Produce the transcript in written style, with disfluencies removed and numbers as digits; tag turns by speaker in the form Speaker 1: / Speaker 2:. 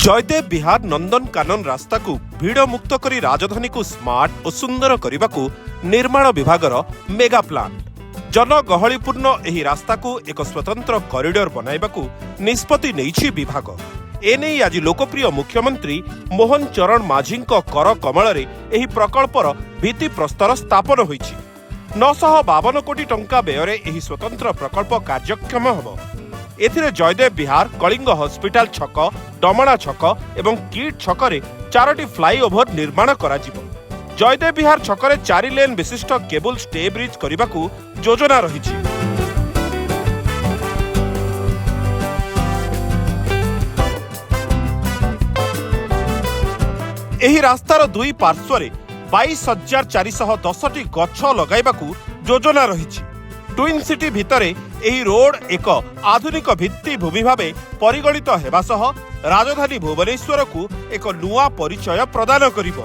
Speaker 1: जयदेव विहार नंदनकानन रास्ता को भीड़ मुक्त करी राजधानी को स्मार्ट और सुंदर करने को निर्माण विभागर मेगा प्लान जनगहलीपूर्ण एही रास्ता को एक स्वतंत्र कॉरिडोर बनाइबाकू निष्पत्ति नेइछि विभाग। एने आज लोकप्रिय मुख्यमंत्री मोहन चरण माझी कर कमल एही प्रकल्पर भित्ति प्रस्तर स्थापन होइछि। 952 कोटी टंका व्यय एही स्वतंत्र प्रकल्प कार्यक्षम हबो। एथिरे जयदेव विहार, कलिंग हॉस्पिटल छक, डमणा छक एवं किट छकरे 4टी फ्लाईओवर निर्माण कराजिबो। जयदेव विहार छकरे 4 लेन विशिष्ट केबल स्टे ब्रिज करबाकू योजना रहिछि। एही रास्तार दुई पार्श्वरे 22,410टी गछ लगाइबाकू योजना रहिछि। ट्विन सिटी भितरे एही रोड एक आधुनिक भित्ति भूमि भावे परिगणित हेबा सह राजधानी भुवनेश्वर को एक नुआ परिचय प्रदान करिबो।